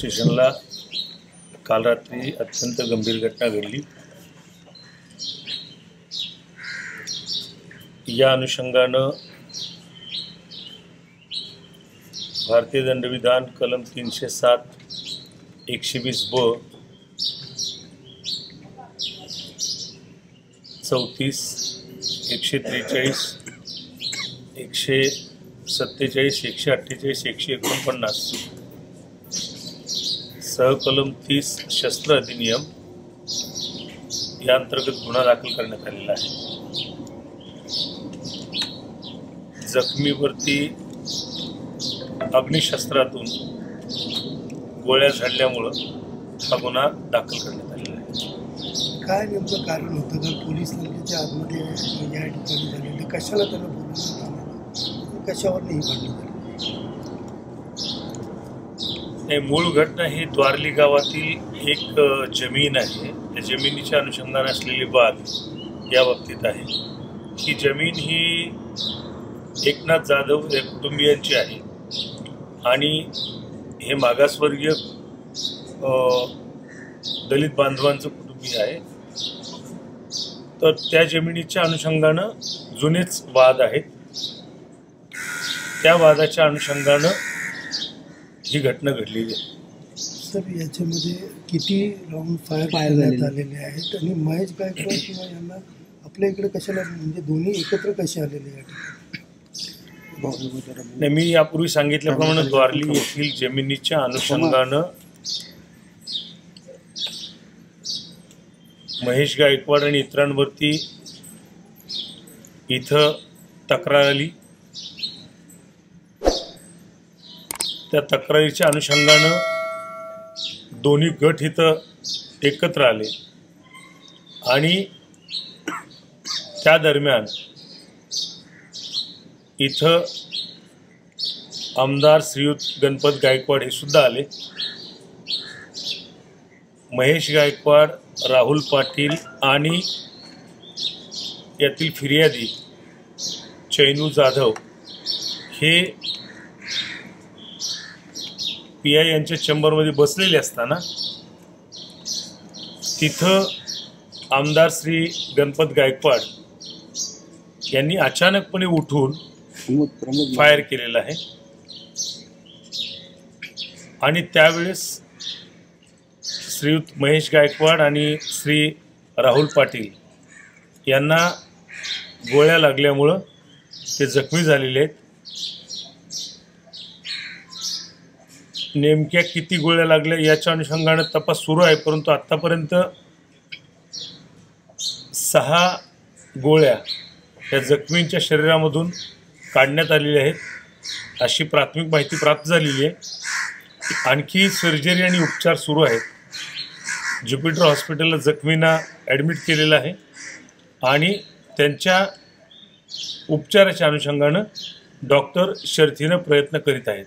स्टेशनला काल रात्री अत्यंत गंभीर घटना घडली। या अनुषंगानं भारतीय दंडविधान कलम 307, 120 ब, 34, 143, 147, 148, 149 सहकलम 30 शस्त्र अधिनियम या अंतर्गत गुन्हा दाखल करण्यात आलेला आहे। जखमीवरती अग्निशस्त्रातून गोळ्या झाडल्यामुळं हा गुन्हा दाखल करण्यात आलेला आहे। काय नेमकं कारण होतं का पोलीस नेमक्याच्या आतमध्ये या ठिकाणी झालेलं, कशाला त्यांना बोलवण्यात आलं, कशावर नाही भांडण झाली? मूळ घटना ही द्वारली गावातील एक जमीन आहे। त्या जमिनीच्या अनुषंगाने असलेली वाद या बाबतीत आहे। ही जमीन ही एकनाथ जाधव या कुटुंबियांची आहे आणि हे मागासवर्गीय दलित बांधवांचं कुटुंबीय आहे। तर त्या जमिनीच्या अनुषंगानं जुनेच वाद आहेत। त्या वादाच्या अनुषंगानं ही घटना घडलेली आहे। सर, याच्यामध्ये किती राऊंड फायर करण्यात आलेले आहेत आणि महेश गायकवाड किंवा यांना आपल्या इकडे कशाला, म्हणजे दोन्ही एकत्र कसे आलेले या ठिकाणी? मी यापूर्वी सांगितल्याप्रमाणे द्वारली येथील जमिनीच्या अनुषंगानं महेश गायकवाड आणि इतरांवरती इथं तक्रार आली। त्या तक्रारीच्या अनुषंगानं दोन्ही गट इथं एकत्र आले आणि त्या दरम्यान इथं आमदार श्रीयुत गणपत गायकवाड हे सुद्धा आले। महेश गायकवाड, राहुल पाटील आणि यातील फिर्यादी चैनू जाधव हे PI यांच्या चेंबरमध्ये बसलेले असताना तिथं आमदार श्री गणपत गायकवाड यांनी अचानकपणे उठून फायर केलेला आहे आणि त्यावेळेस श्रीयुत महेश गायकवाड आणि श्री राहुल पाटील यांना गोळ्या लागल्यामुळं ते जखमी झालेले आहेत। नेमक्या किती गोळ्या लागल्या याच्या अनुषंगाने तपास सुरू आहे, परंतु आत्तापर्यंत 6 गोळ्या या जखमींच्या शरीरामधून काढण्यात आलेल्या आहेत अशी प्राथमिक माहिती प्राप्त झालेली आहे। आणखी सर्जरी आणि उपचार सुरू आहेत। ज्युपिटर हॉस्पिटलला जखमींना ॲडमिट केलेलं आहे आणि त्यांच्या उपचाराच्या अनुषंगानं डॉक्टर शर्थीनं प्रयत्न करीत आहेत।